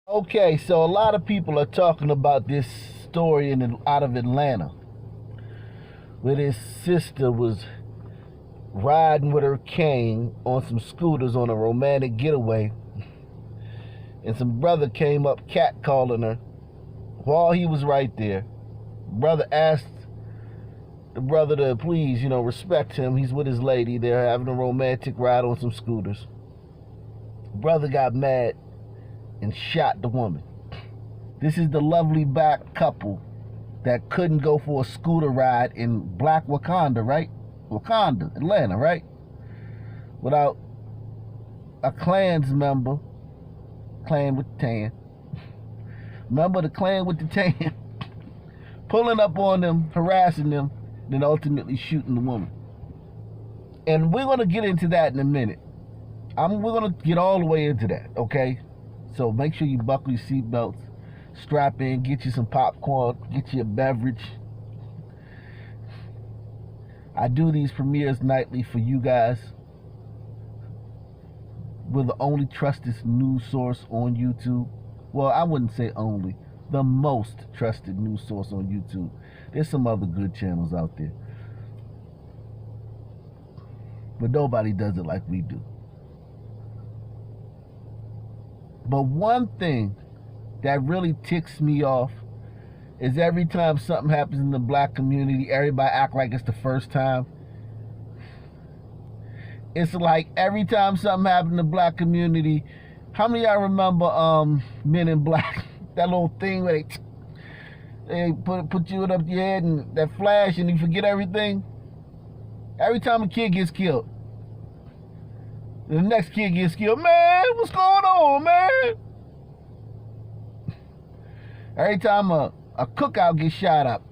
Okay, so a lot of people are talking about this story out of Atlanta, where this sister was riding with her cane on some scooters on a romantic getaway, and some brother came up catcalling her while he was right there. Brother asked the brother to please, respect him. He's with his lady. They're having a romantic ride on some scooters. Brother got mad and shot the woman. This is the lovely black couple that couldn't go for a scooter ride in Black Wakanda, right? Wakanda, Atlanta, right? Without a Klan's member, Klan with the tan, member of the Klan with the tan, pulling up on them, harassing them, then ultimately shooting the woman. And we're going to get into that in a minute. We're going to get all the way into that, okay? So make sure you buckle your seatbelts, strap in, get you some popcorn, get you a beverage. I do these premieres nightly for you guys. We're the only trusted news source on YouTube. Well, I wouldn't say only. The most trusted news source on YouTube. There's some other good channels out there, but nobody does it like we do. But one thing that really ticks me off is every time something happens in the black community, everybody act like it's the first time. It's like every time something happens in the black community, how many of y'all remember Men in Black? That little thing where they put you up your head and that flash and you forget everything. Every time a kid gets killed, the next kid gets killed. Man, what's going on, man? Every time a cookout gets shot up,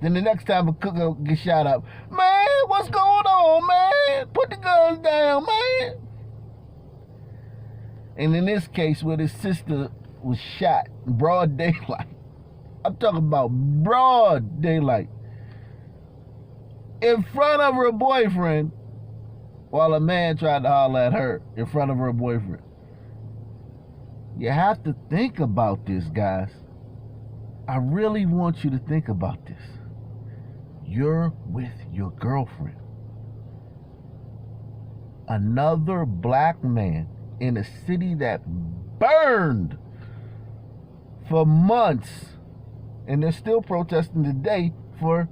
then the next time a cookout gets shot up, man, what's going on, man? Put the guns down, man. And in this case, where his sister was shot in broad daylight, I'm talking about broad daylight, in front of her boyfriend, while a man tried to holler at her in front of her boyfriend. You have to think about this, guys. I really want you to think about this. You're with your girlfriend. Another black man in a city that burned for months, and they're still protesting today for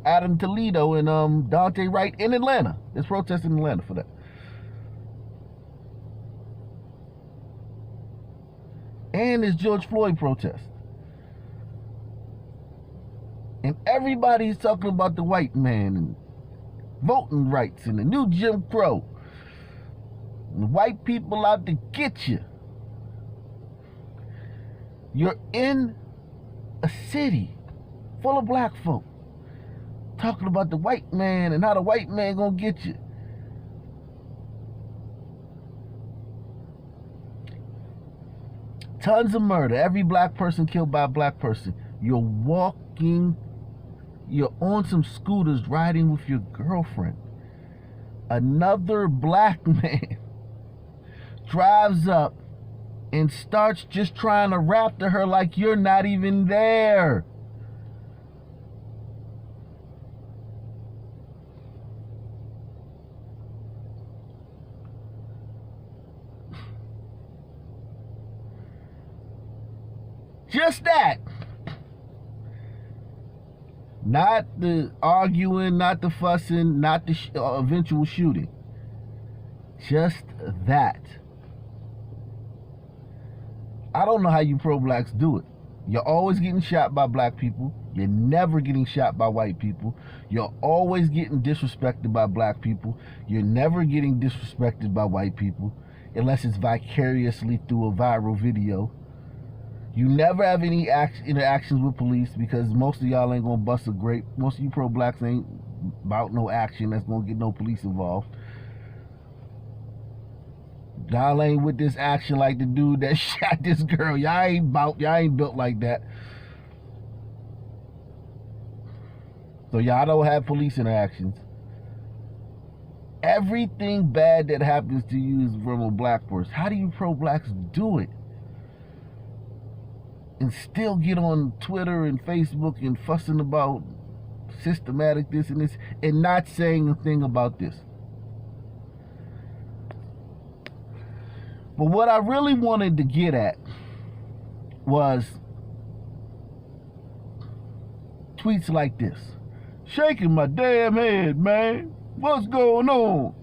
Adam Toledo and Dante Wright in Atlanta. It's protesting in Atlanta for that. And it's George Floyd protest. And everybody's talking about the white man and voting rights and the new Jim Crow. And the white people out to get you. You're in a city full of black folk talking about the white man and how the white man gonna get you. Tons of murder. Every black person killed by a black person. You're on some scooters riding with your girlfriend. Another black man drives up and starts just trying to rap to her like you're not even there. Just that. Not the arguing, not the fussing, not the eventual shooting. Just that. I don't know how you pro-blacks do it. You're always getting shot by black people. You're never getting shot by white people. You're always getting disrespected by black people. You're never getting disrespected by white people, unless it's vicariously through a viral video. You never have any interactions with police because most of y'all ain't gonna bust a grape. Most of you pro-blacks ain't about no action that's gonna get no police involved. Y'all ain't with this action like the dude that shot this girl. Y'all ain't built like that. So y'all don't have police interactions. Everything bad that happens to you is from a black person. How do you pro-blacks do it? and still get on Twitter and Facebook and fussing about systematic this and this and not saying a thing about this. But what I really wanted to get at was tweets like this. Shaking my damn head, man. What's going on?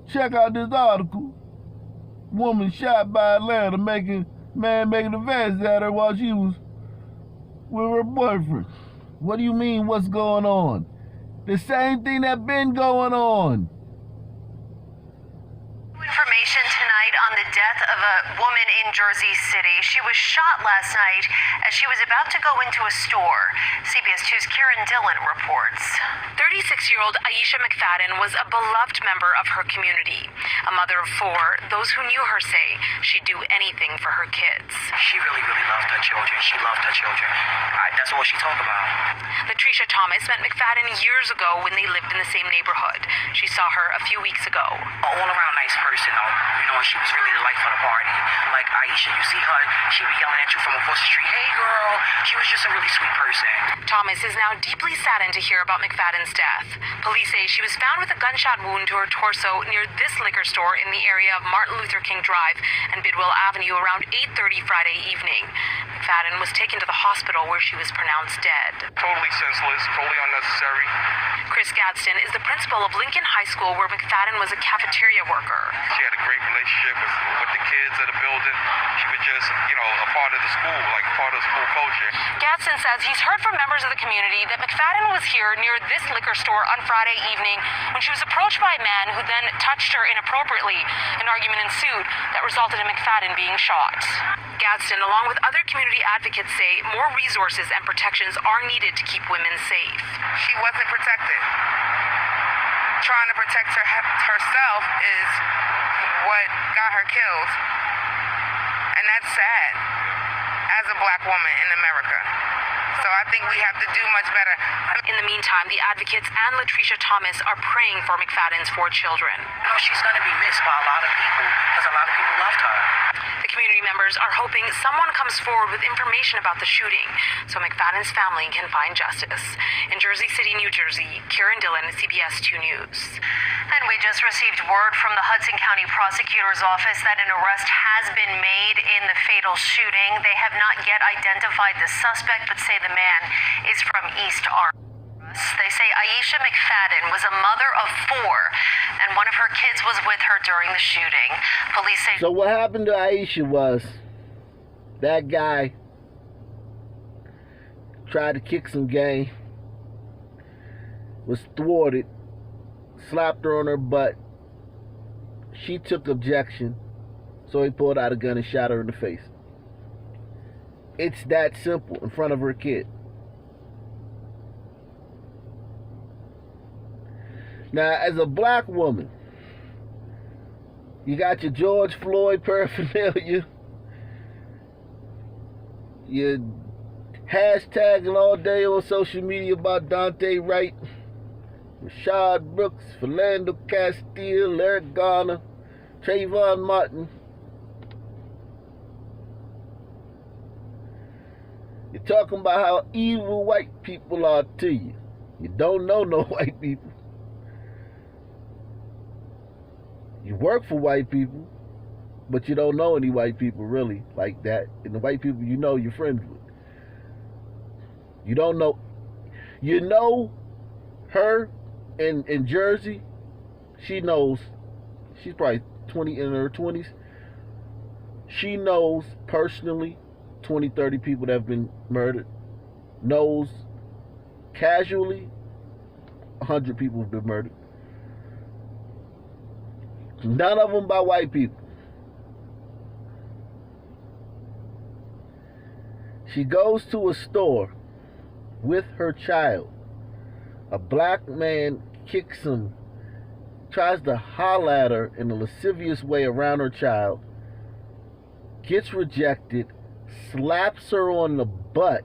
Check out this article. Woman shot by Atlanta, making advances at her while she was with her boyfriend. What do you mean, what's going on? The same thing that been going on. Information tonight on the death of a woman in Jersey City. She was shot last night as she was about to go into a store. CBS 2's Karen Dillon reports. 36-year-old Aisha McFadden was a beloved member of her community. A mother of four, those who knew her say she'd do anything for her kids. She really loved her children. She loved her children. That's what she talked about. Latricia Thomas met McFadden years ago when they lived in the same neighborhood. She saw her a few weeks ago. All-around nice person, though. You know, she was really the life of the party. Like Aisha, you see her, she'd be yelling at you from across the street, "Hey, girl." She was just a really sweet person. Thomas is now deeply saddened to hear about McFadden's death. Police say she was found with a gunshot wound to her torso near this liquor store in the area of Martin Luther King Drive and Bidwell Avenue around 8:30 Friday evening. McFadden was taken to the hospital where she was pronounced dead. Totally senseless, totally unnecessary. Chris Gadsden is the principal of Lincoln High School, where McFadden was a cafeteria worker. She had a great relationship with the kids of the building. She was just, a part of the school, like part of the school culture. Gadsden says he's heard from members of the community that McFadden was here near this liquor store on Friday evening when she was approached by a man who then touched her inappropriately. An argument ensued that resulted in McFadden being shot. Gadsden, along with other community advocates, say more resources and protections are needed to keep women safe. She wasn't protected. Trying to protect herself is what got her killed. And that's sad as a black woman in America. So I think we have to do much better. In the meantime, the advocates and Latricia Thomas are praying for McFadden's 4 children. She's going to be missed by a lot of people because a lot of people loved her. The community members are hoping someone comes forward with information about the shooting so McFadden's family can find justice. In Jersey City, New Jersey, Karen Dillon, CBS 2 News. And we just received word from the Hudson County Prosecutor's Office that an arrest has been made in the fatal shooting. They have not yet identified the suspect, but say the man is from East Orange. They say Aisha McFadden was a mother of 4, and one of her kids was with her during the shooting. Police say... So what happened to Aisha was that guy tried to kick some game, was thwarted, slapped her on her butt. She took objection, so he pulled out a gun and shot her in the face. It's that simple, in front of her kid. Now, as a black woman, you got your George Floyd paraphernalia. You're hashtagging all day on social media about Dante Wright, Rashad Brooks, Philando Castile, Eric Garner, Trayvon Martin. You're talking about how evil white people are to you. You don't know no white people. You work for white people, but you don't know any white people really like that. And the white people you know, you're friends with. You don't know. You know her in Jersey. She knows. She's probably in her 20s. She knows personally 20, 30 people that have been murdered. Knows casually 100 people have been murdered. None of them by white people. She goes to a store with her child. A black man kicks him, tries to holler at her in a lascivious way around her child, gets rejected, slaps her on the butt.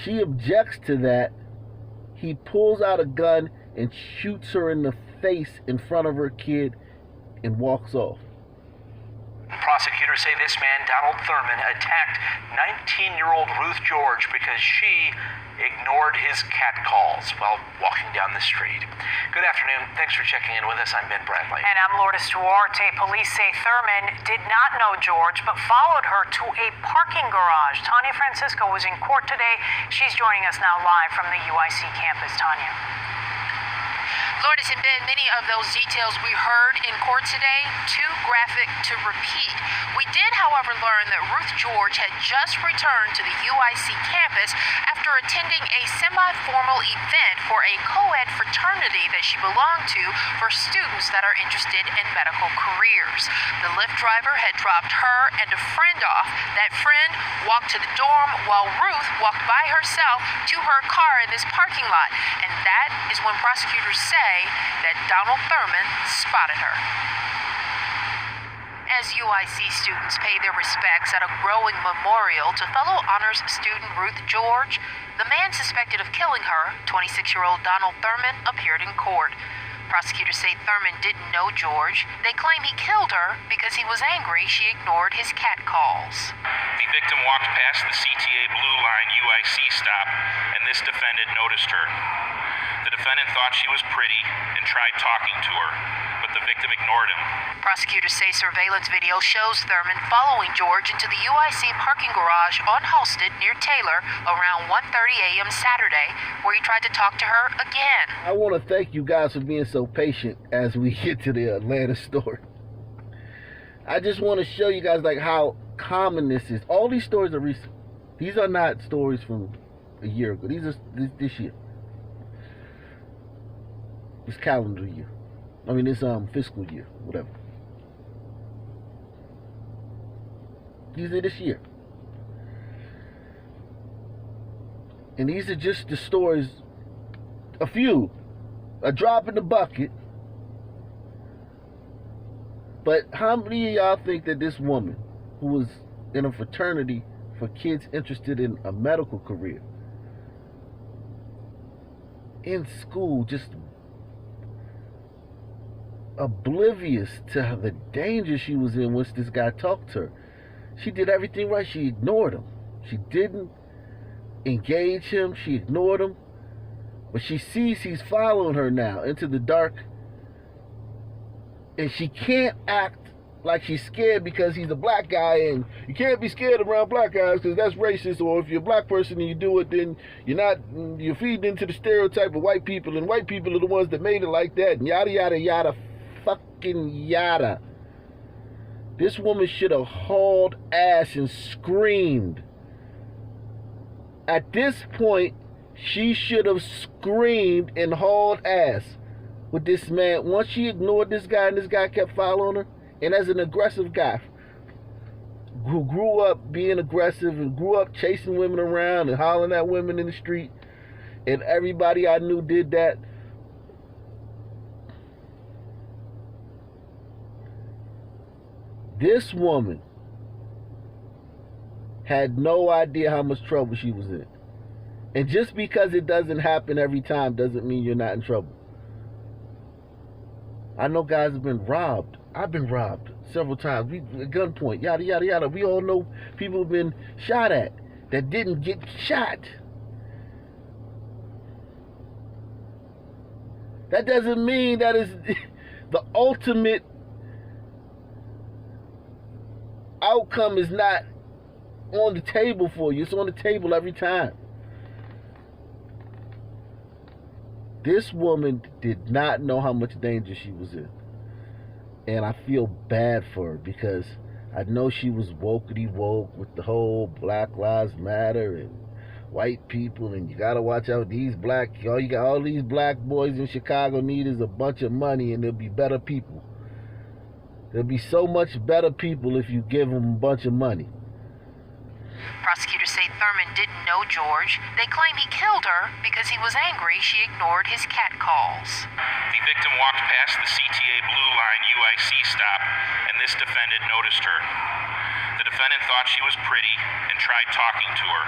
She objects to that. He pulls out a gun and shoots her in the face in front of her kid and walks off. The Prosecutors say this man, Donald Thurman, attacked 19-year-old Ruth George because she ignored his catcalls while walking down the street. Good afternoon. Thanks for checking in with us. I'm Ben Bradley. And I'm Lourdes Duarte. Police say Thurman did not know George, but followed her to a parking garage. Tanya Francisco was in court today. She's joining us now live from the UIC campus. Tanya. Lourdes and Ben, many of those details we heard in court today, too graphic to repeat. We did, however, learn that Ruth George had just returned to the UIC campus after attending a semi-formal event for a co-ed fraternity that she belonged to for students that are interested in medical careers. The Lyft driver had dropped her and a friend off. That friend walked to the dorm while Ruth walked by herself to her car in this parking lot. And that is when prosecutors say that Donald Thurman spotted her. As UIC students pay their respects at a growing memorial to fellow honors student Ruth George, the man suspected of killing her, 26-year-old Donald Thurman, appeared in court. Prosecutors say Thurman didn't know George. They claim he killed her because he was angry she ignored his catcalls. The victim walked past the CTA Blue Line UIC stop, and this defendant noticed her. The defendant thought she was pretty and tried talking to her, but the victim ignored him. Prosecutors say surveillance video shows Thurman following George into the UIC parking garage on Halsted near Taylor around 1:30 a.m. Saturday, where he tried to talk to her again. I want to thank you guys for being so patient as we get to the Atlanta story. I just want to show you guys like how common this is. All these stories are recent. These are not stories from a year ago. These are this year. This calendar year. I mean, this fiscal year, whatever. These are this year. And these are just the stories, a few, a drop in the bucket. But how many of y'all think that this woman, who was in a fraternity for kids interested in a medical career, in school, just oblivious to the danger she was in once this guy talked to her. She did everything right. She ignored him. She didn't engage him. She ignored him. But she sees he's following her now into the dark. And she can't act like she's scared because he's a black guy, and you can't be scared around black guys because that's racist, or if you're a black person and you do it, then you're feeding into the stereotype of white people, and white people are the ones that made it like that, and yada, yada, yada, fucking yada. This woman should have hauled ass and screamed. At this point, she should have screamed and hauled ass with this man. Once she ignored this guy and this guy kept following her, and as an aggressive guy who grew up being aggressive and grew up chasing women around and hollering at women in the street, and everybody I knew did that, this woman had no idea how much trouble she was in. And just because it doesn't happen every time doesn't mean you're not in trouble. I know guys have been robbed. I've been robbed several times. At gunpoint, yada, yada, yada. We all know people have been shot at that didn't get shot. That doesn't mean that is the ultimate outcome is not on the table for you. It's on the table every time. This woman did not know how much danger she was in. And I feel bad for her because I know she was wokety woke with the whole Black Lives Matter and white people, and you gotta watch out these all these black boys in Chicago need is a bunch of money, and there'll be better people. There'll be so much better people if you give them a bunch of money. Prosecutors say Thurman didn't know George. They claim he killed her because he was angry she ignored his catcalls. The victim walked past the CTA Blue Line UIC stop, and this defendant noticed her. The defendant thought she was pretty and tried talking to her,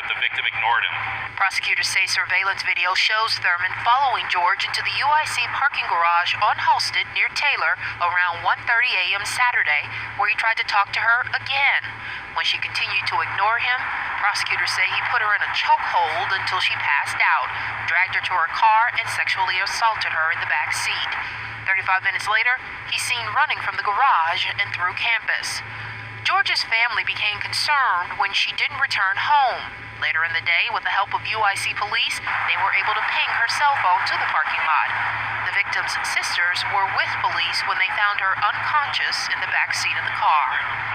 but but the victim ignored him. Prosecutors say surveillance video shows Thurman following George into the UIC parking garage on Halsted near Taylor around 1:30 a.m. Saturday, where he tried to talk to her again. When she continued to ignore him, prosecutors say he put her in a chokehold until she passed out, dragged her to her car, and sexually assaulted her in the back seat. 35 minutes later, he's seen running from the garage and through campus. George's family became concerned when she didn't return home. Later in the day, with the help of UIC police, they were able to ping her cell phone to the parking lot. The victim's sisters were with police when they found her unconscious in the back seat of the car.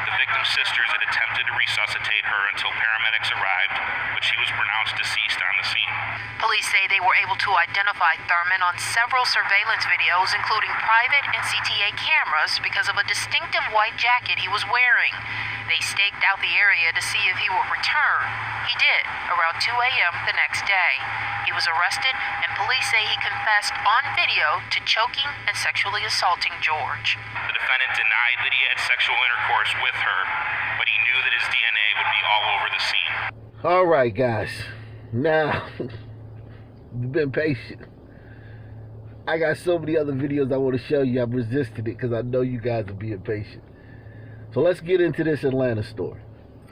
The victim's sisters had attempted to resuscitate her until paramedics arrived, but she was pronounced deceased on the scene. Police say they were able to identify Thurman on several surveillance videos, including private and CTA cameras, because of a distinctive white jacket he was wearing. They staked out the area to see if he would return. He did, around 2 a.m. the next day. He was arrested, and police say he confessed on video to choking and sexually assaulting George. The defendant denied that he had sexual intercourse with her, but he knew that his DNA would be all over the scene. All right, guys. Now, you've been patient. I got so many other videos I want to show you. I've resisted it because I know you guys are being patient. So let's get into this Atlanta story.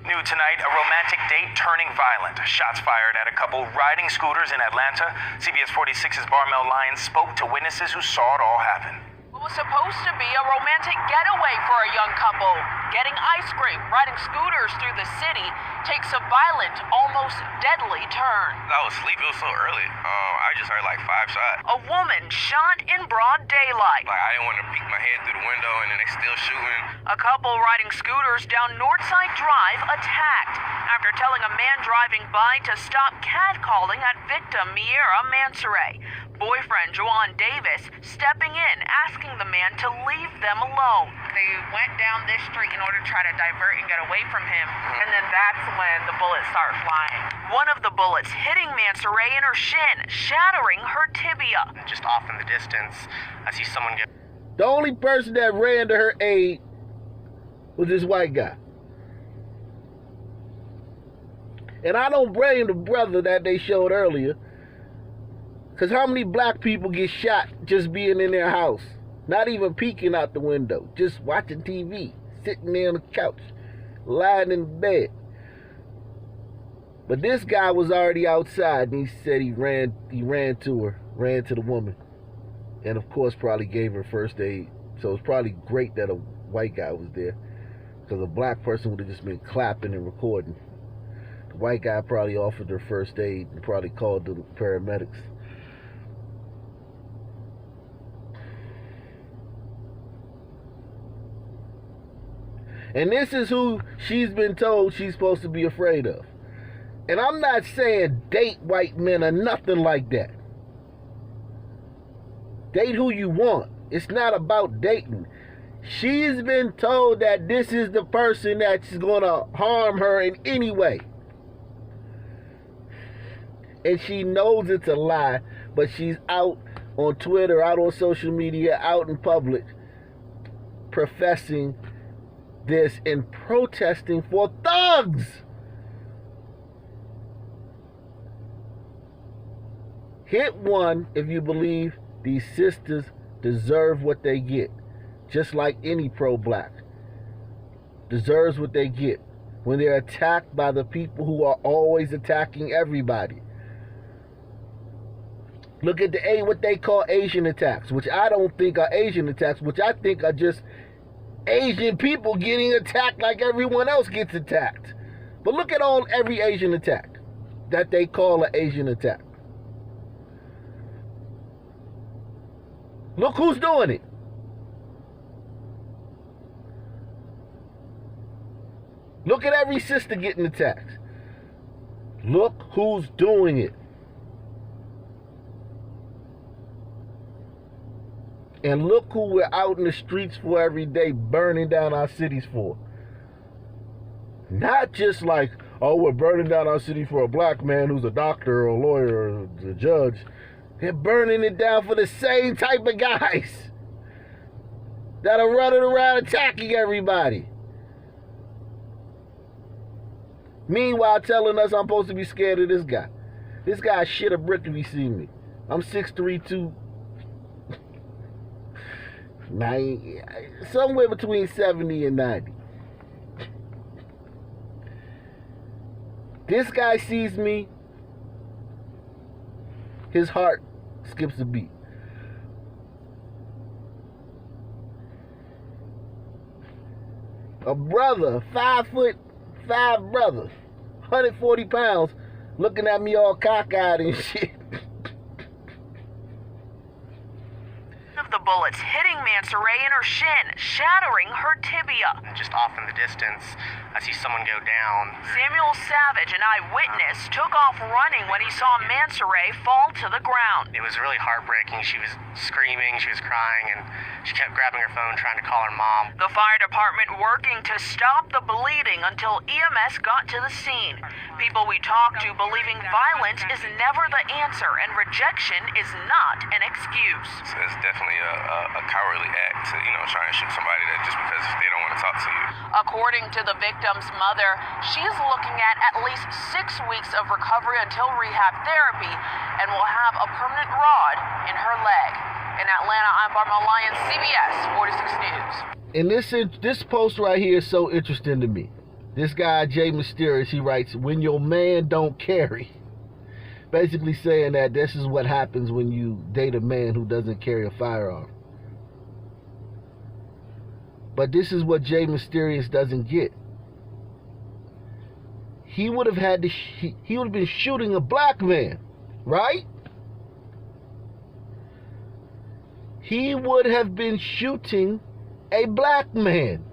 New tonight, a romantic date turning violent. Shots fired at a couple riding scooters in Atlanta. CBS 46's Barmel Lyons spoke to witnesses who saw it all happen. It was supposed to be a romantic getaway for a young couple. Getting ice cream, riding scooters through the city takes a violent, almost deadly turn. I was asleep. It was so early. I just heard like 5 shots. A woman shot in broad daylight. Like, I didn't want to peek my head through the window, and then they still shooting. A couple riding scooters down Northside Drive attacked after telling a man driving by to stop catcalling at victim Miera Mansoray. Boyfriend Juwan Davis stepping in, asking the man to leave them alone. They went down this street in order to try to divert and get away from him, and then that's when the bullets start flying. One of the bullets hitting Mansoray in her shin, shattering her tibia. Just off in the distance, I see someone get... The only person that ran to her aid was this white guy. And I don't blame the brother that they showed earlier. Because how many black people get shot just being in their house? Not even peeking out the window. Just watching TV. Sitting there on the couch. Lying in bed. But this guy was already outside, and he said he ran to her. Ran to the woman. And of course probably gave her first aid. So it's probably great that a white guy was there. Because a black person would have just been clapping and recording. The white guy probably offered her first aid and probably called the paramedics. And this is who she's been told she's supposed to be afraid of. And I'm not saying date white men or nothing like that. Date who you want. It's not about dating. She's been told that this is the person that's going to harm her in any way. And she knows it's a lie, but she's out on Twitter, out on social media, out in public, professing this and protesting for thugs. Hit one if you believe these sisters deserve what they get, just like any pro-black deserves what they get when they're attacked by the people who are always attacking everybody. Look at what they call Asian attacks, which I don't think are Asian attacks, which I think are just Asian people getting attacked like everyone else gets attacked. But look at every Asian attack that they call an Asian attack. Look who's doing it. Look at every sister getting attacked. Look who's doing it. And look who we're out in the streets for every day, burning down our cities for. Not just like, oh, we're burning down our city for a black man who's a doctor or a lawyer or a judge. They're burning it down for the same type of guys that are running around attacking everybody. Meanwhile, telling us I'm supposed to be scared of this guy. This guy shit a brick if he see me. I'm 6'3", 290, somewhere between 70 and 90. This guy sees me, his heart skips a beat. A brother, 5'5" brother, 140 pounds, looking at me all cockeyed and shit. Of the bullets hitting Mansoray in her shin, shattering her tibia. Just off in the distance, I see someone go down. Samuel Savage, an eyewitness, took off running when he saw Mansoray fall to the ground. It was really heartbreaking. She was screaming, she was crying, and she kept grabbing her phone trying to call her mom. The fire department working to stop the bleeding until EMS got to the scene. People we talked to believing violence is never the answer and rejection is not an excuse. So it's definitely a cowardly act to, try and shoot somebody that just because they don't want to talk to you. According to the victim's mother, she's looking at least 6 weeks of recovery until rehab therapy and will have a permanent rod in her leg. In Atlanta, I'm Barbara Lyons, CBS 46 News. And this post right here is so interesting to me. This guy, Jay Mysterious, he writes, when your man don't carry. Basically saying that this is what happens when you date a man who doesn't carry a firearm. But this is what Jay Mysterious doesn't get. He would have had to, he would have been shooting a black man, right? He would have been shooting a black man.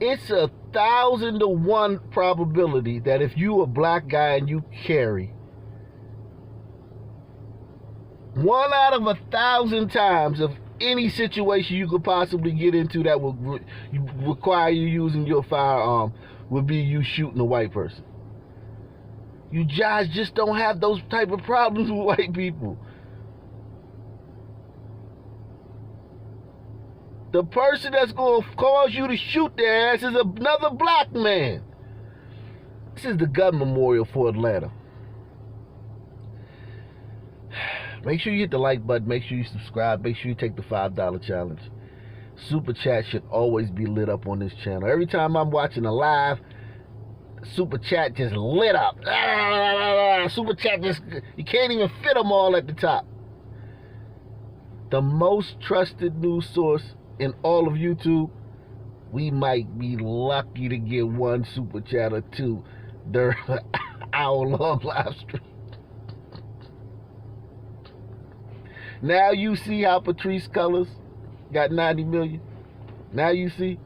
It's 1,000 to 1 probability that if you a black guy and you carry, 1 out of 1,000 times of any situation you could possibly get into that would require you using your firearm would be you shooting a white person. You guys just don't have those type of problems with white people. The person that's going to cause you to shoot their ass is another black man. This is the gun memorial for Atlanta. Make sure you hit the like button. Make sure you subscribe. Make sure you take the $5 challenge. Super chat should always be lit up on this channel. Every time I'm watching a live, super chat just lit up. Super chat just, you can't even fit them all at the top. The most trusted news source in all of YouTube, we might be lucky to get 1 super chat or 2 during an hour-long live stream. Now you see how Patrice Cullors got 90 million. Now you see.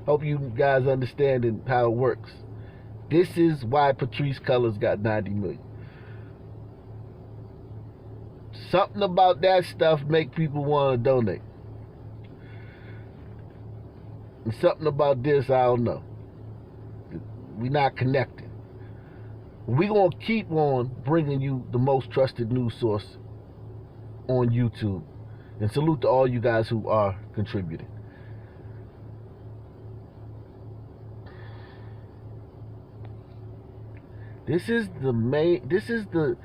Hope you guys understand how it works. This is why Patrice Cullors got 90 million. Something about that stuff make people want to donate. And something about this, I don't know. We're not connected. We're going to keep on bringing you the most trusted news source on YouTube. And salute to all you guys who are contributing. This is the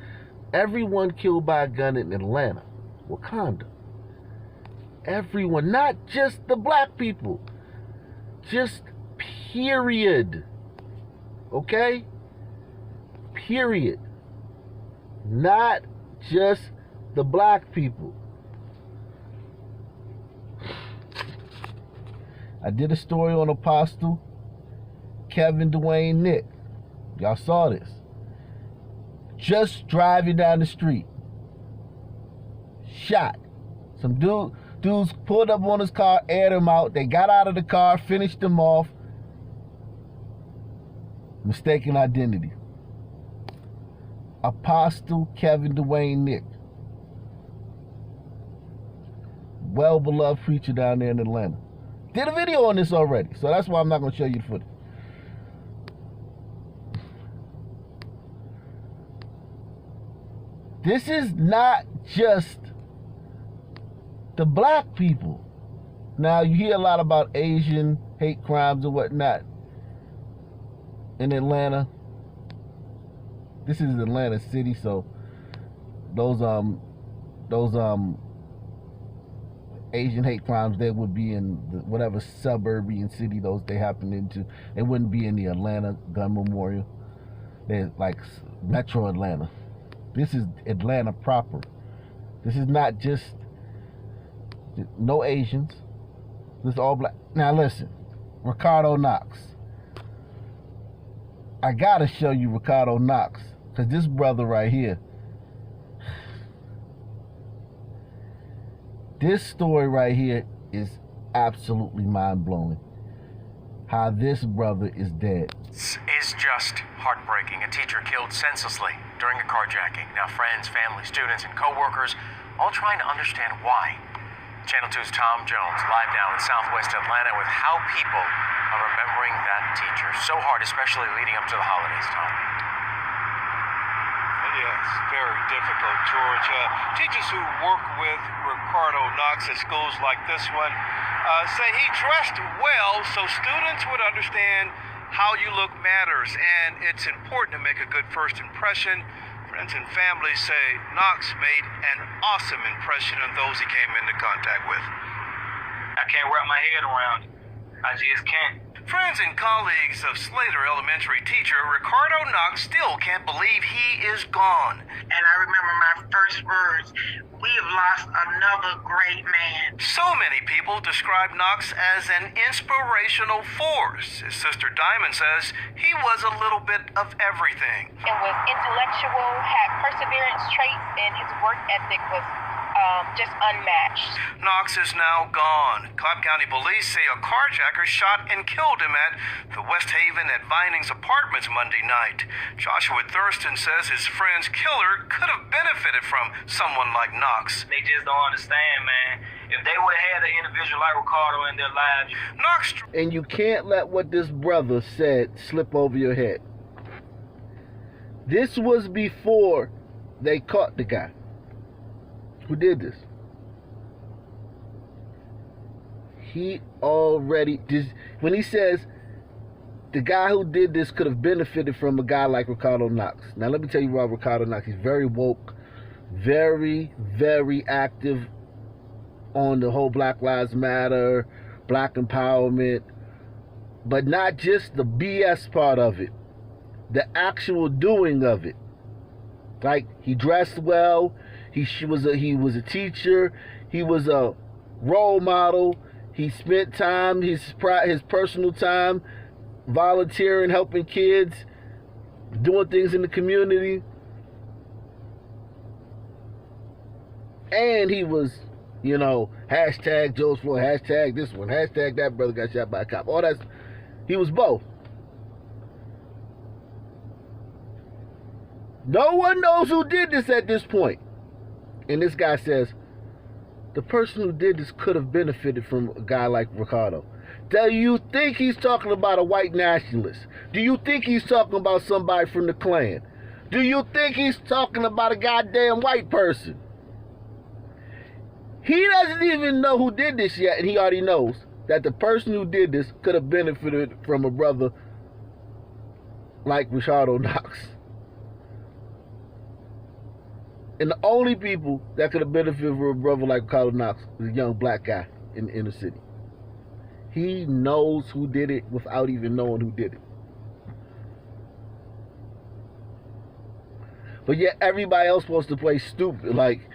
everyone killed by a gun in Atlanta, Wakanda. Everyone, not just the black people. Just period. Okay? Period. Not just the black people. I did a story on Apostle Kevin Dwayne Nick. Y'all saw this. Just driving down the street. Shot. Some dudes pulled up on his car, aired him out. They got out of the car, finished him off. Mistaken identity. Apostle Kevin Dwayne Nick. Well-beloved preacher down there in Atlanta. Did a video on this already, so that's why I'm not going to show you the footage. This is not just the black people. Now, you hear a lot about Asian hate crimes and whatnot in Atlanta. This is Atlanta City, so those Asian hate crimes, they would be in whatever suburban city those they happen into. They wouldn't be in the Atlanta Gun Memorial. They're like Metro Atlanta. This is Atlanta proper. This is not just no Asians. This is all black. Now listen, Ricardo Knox. I gotta show you Ricardo Knox, because this brother right here, this story right here is absolutely mind-blowing. How this brother is dead. This is just heartbreaking. A teacher killed senselessly during a carjacking. Now friends, family, students, and co-workers all trying to understand why. Channel 2's Tom Jones live now in Southwest Atlanta with how people are remembering that teacher. So hard, especially leading up to the holidays, Tom. Yes, very difficult, George. Teachers who work with Ricardo Knox at schools like this one say he dressed well so students would understand how you look matters, and it's important to make a good first impression. Friends and family say Knox made an awesome impression on those he came into contact with. I can't wrap my head around it. I just can't. Friends and colleagues of Slater Elementary teacher Ricardo Knox still can't believe he is gone. And I remember my first words, we have lost another great man. So many people describe Knox as an inspirational force. His sister Diamond says he was a little bit of everything. And was intellectual, had perseverance traits, and his work ethic was just unmatched. Knox is now gone. Cobb County Police say a carjacker shot and killed him at the West Haven at Vining's Apartments Monday night. Joshua Thurston says his friend's killer could have benefited from someone like Knox. They just don't understand, man. If they would have had an individual like Ricardo in their lives. Knox. And you can't let what this brother said slip over your head. This was before they caught the guy who did this. He already, when he says the guy who did this could have benefited from a guy like Ricardo Knox. Now let me tell you about Ricardo Knox. He's very woke, very, very active on the whole Black Lives Matter, black empowerment, but not just the BS part of it, the actual doing of it. Like, he dressed well. He was a teacher. He was a role model. He spent time, his personal time, volunteering, helping kids, doing things in the community. And he was, hashtag Joe's Floyd, hashtag this one, hashtag that brother got shot by a cop. All that. He was both. No one knows who did this at this point. And this guy says, the person who did this could have benefited from a guy like Ricardo. Do you think he's talking about a white nationalist? Do you think he's talking about somebody from the Klan? Do you think he's talking about a goddamn white person? He doesn't even know who did this yet, and he already knows that the person who did this could have benefited from a brother like Ricardo Knox. And the only people that could have benefited from a brother like Ricardo Knox was a young black guy in the inner city. He knows who did it without even knowing who did it. But yet everybody else wants to play stupid. Like,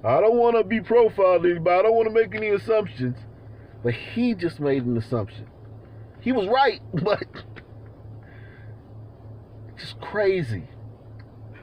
I don't want to be profiling anybody. I don't want to make any assumptions. But he just made an assumption. He was right, but just crazy.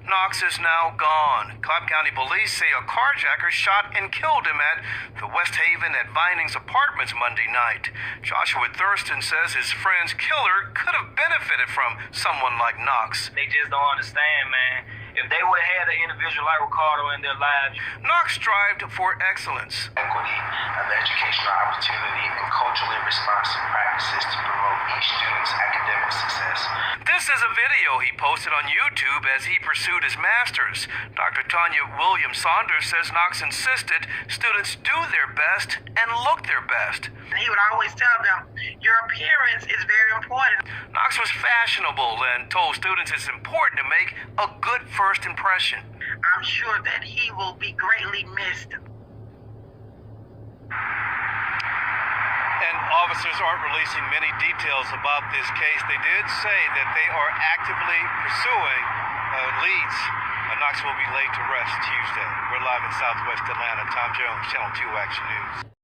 Knox is now gone. Cobb County Police say a carjacker shot and killed him at the West Haven at Vining's Apartments Monday night. Joshua Thurston says his friend's killer could have benefited from someone like Knox. They just don't understand, man. If they would have had an individual like Ricardo in their lives. Knox strived for excellence. Equity of educational opportunity and culturally responsive practices to promote each student's academic success. This is a video he posted on YouTube as he pursued his master's. Dr. Tanya Williams-Saunders says Knox insisted students do their best and look their best. He would always tell them, your appearance is very important. Knox was fashionable and told students it's important to make a good first impression. I'm sure that he will be greatly missed. And officers aren't releasing many details about this case. They did say that they are actively pursuing leads. Knox will be laid to rest Tuesday. We're live in Southwest Atlanta. Tom Jones, Channel 2 Action News.